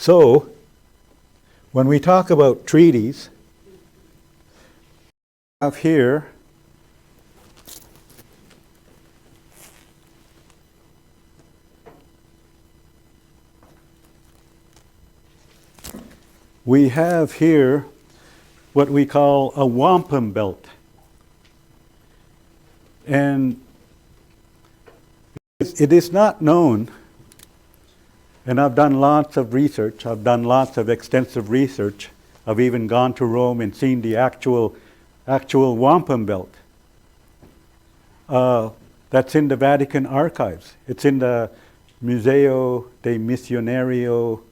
So, when we talk about treaties, we have here what we call a Wampum Belt. And it is not known, and I've done lots of research, I've done lots of extensive research, I've even gone to Rome and seen the actual Wampum Belt. That's in the Vatican archives. It's in the Museo de Missionario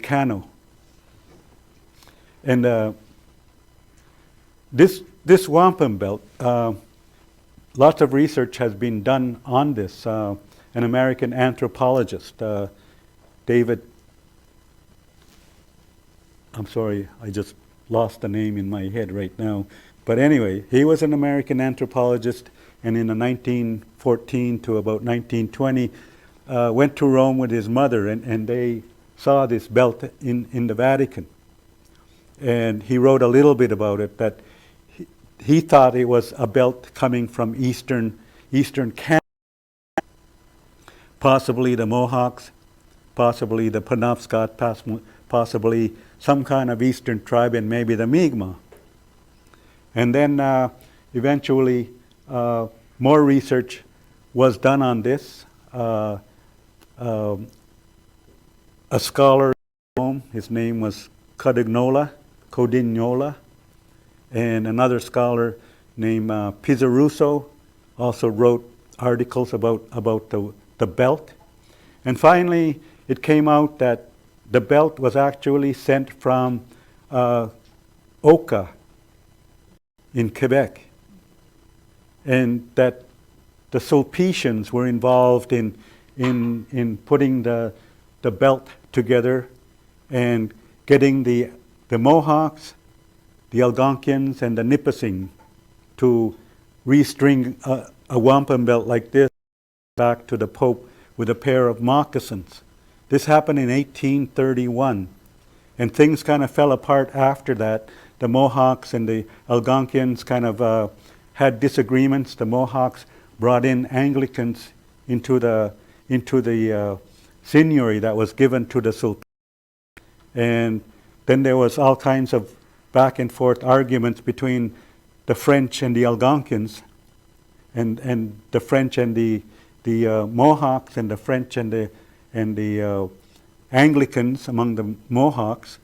Cano. And this Wampum Belt, lots of research has been done on this. An American anthropologist, David, I'm sorry, I just lost the name in my head right now. But anyway, he was an American anthropologist, and in the 1914 to about 1920, went to Rome with his mother, and they saw this belt in the Vatican. And he wrote a little bit about it, that he thought it was a belt coming from eastern Canada, possibly the Mohawks, possibly the Penobscot, possibly some kind of eastern tribe, and maybe the Mi'kmaq. And then eventually more research was done on this. A scholar, his name was Codignola, and another scholar named Pizzarusso also wrote articles about the belt. And finally, it came out that the belt was actually sent from Oka in Quebec, and that the Sulpicians were involved in putting the belt together and getting the Mohawks, the Algonquians, and the Nipissing to restring a wampum belt like this back to the Pope with a pair of moccasins. This happened in 1831, and things kind of fell apart after that. The Mohawks and the Algonquians kind of had disagreements. The Mohawks brought in Anglicans into the seigneury that was given to the Sultan. And then there was all kinds of back and forth arguments between the French and the Algonquins, and the French and the Mohawks, and the French and the Anglicans among the Mohawks,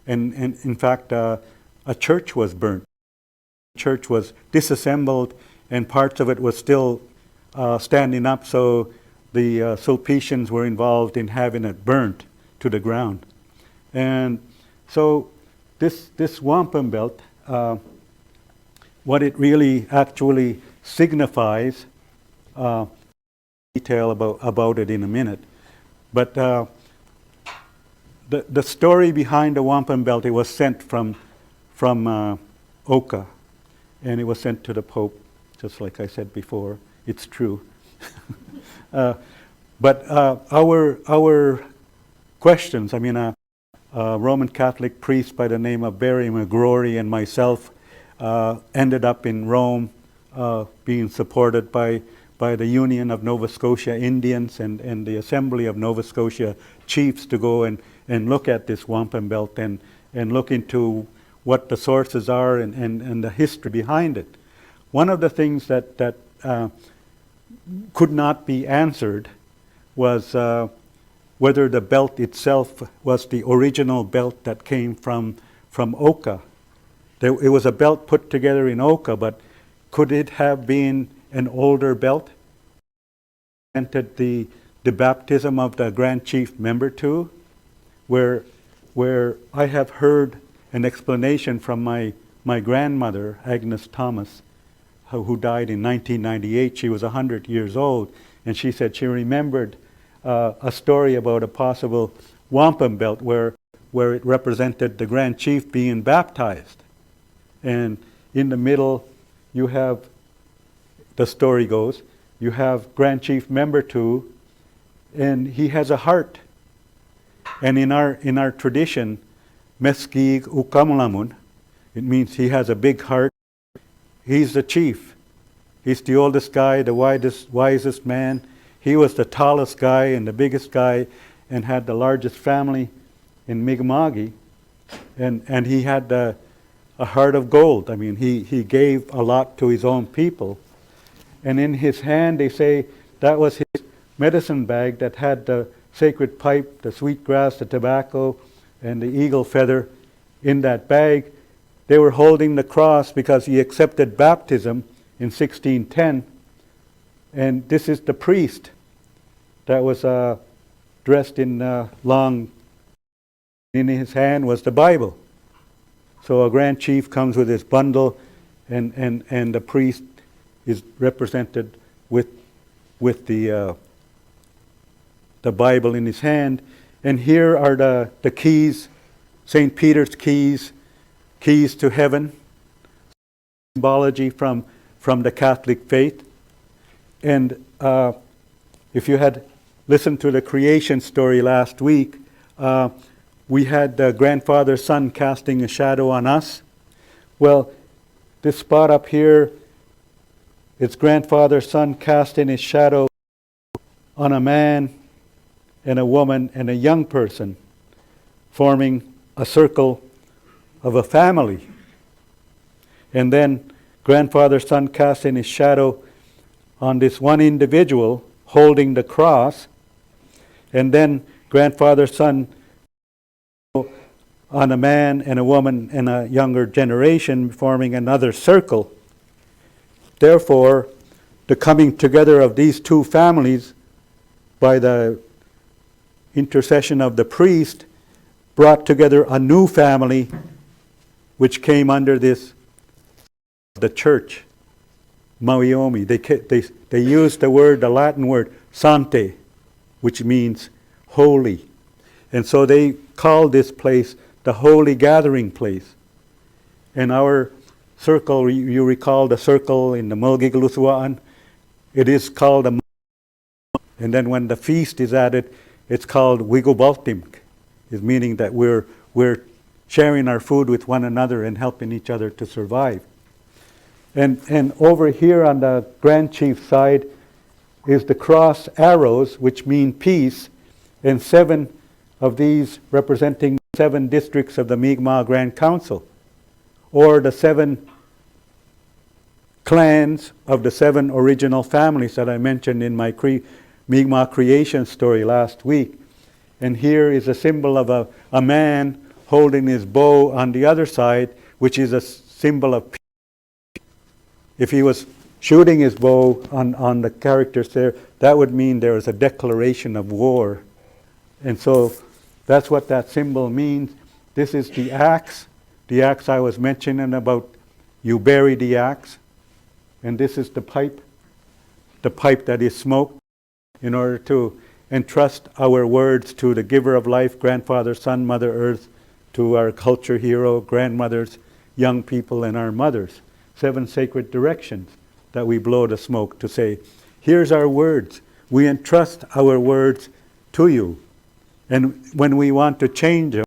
and in fact a church was burnt. The church was disassembled, and parts of it was still standing up, so the Sulpicians were involved in having it burnt to the ground. And so this Wampum Belt, what it really actually signifies, detail about it in a minute, but the story behind the Wampum Belt, it was sent from Oka, and it was sent to the Pope, just like I said before. It's true. But our questions, I mean, a Roman Catholic priest by the name of Barry McGrory and myself ended up in Rome, being supported by the Union of Nova Scotia Indians and the Assembly of Nova Scotia chiefs to go and look at this Wampum Belt and look into what the sources are and the history behind it. One of the things that could not be answered was whether the belt itself was the original belt that came from Oka. It was a belt put together in Oka, but could it have been an older belt? Entered the baptism of the Grand Chief Membertou, where I have heard an explanation from my grandmother, Agnes Thomas, who died in 1998. She was 100 years old, and she said she remembered a story about a possible wampum belt where it represented the Grand Chief being baptized. And in the middle, you have, the story goes, you have Grand Chief Membertou, and he has a heart. And in our tradition, Meskig Ukamlamun, it means he has a big heart. He's the chief. He's the oldest guy, the wisest man. He was the tallest guy and the biggest guy and had the largest family in Mi'kma'ki. And he had a heart of gold. I mean, he gave a lot to his own people. And in his hand, they say, that was his medicine bag that had the sacred pipe, the sweet grass, the tobacco, and the eagle feather in that bag. They were holding the cross because he accepted baptism in 1610. And this is the priest that was dressed in long. In his hand was the Bible. So a grand chief comes with his bundle, and the priest is represented with the Bible in his hand. And here are the keys, St. Peter's keys to heaven, symbology from the Catholic faith. And if you had listened to the creation story last week, we had the grandfather sun casting a shadow on us. Well, this spot up here, it's grandfather sun casting his shadow on a man and a woman and a young person, forming a circle of a family. And then grandfather sun casting his shadow on this one individual holding the cross, and then grandfather sun on a man and a woman and a younger generation, forming another circle. Therefore, the coming together of these two families by the intercession of the priest brought together a new family which came under the church, Mawiomi. They used the Latin word sante, which means holy. And so they called this place the holy gathering place. And our circle, you recall the circle in the Mulgigalusuaan, it is called a. And then when the feast is added, it's called Wigubaltimk, is meaning that we're sharing our food with one another and helping each other to survive. And over here on the Grand Chief side is the cross arrows, which mean peace, and 7 of these representing 7 districts of the Mi'kmaq Grand Council, or the 7 clans of the 7 original families that I mentioned in my Mi'kmaq creation story last week. And here is a symbol of a man holding his bow on the other side, which is a symbol of peace. If he was shooting his bow on the characters there, that would mean there is a declaration of war. And so that's what that symbol means. This is the axe I was mentioning about, you bury the axe. And this is the pipe that is smoked in order to entrust our words to the giver of life, grandfather, son, mother, earth, to our culture hero, grandmothers, young people, and our mothers. 7 sacred directions that we blow the smoke to say, here's our words. We entrust our words to you. And when we want to change them,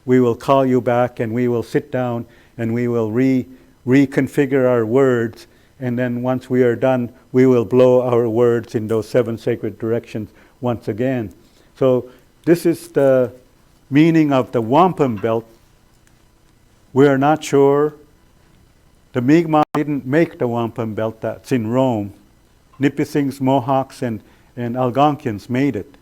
we will call you back and we will sit down and we will reconfigure our words. And then once we are done, we will blow our words in those 7 sacred directions once again. So this is the meaning of the Wampum Belt. We are not sure. The Mi'kmaq didn't make the Wampum Belt that's in Rome. Nipissings, Mohawks, and Algonquians made it.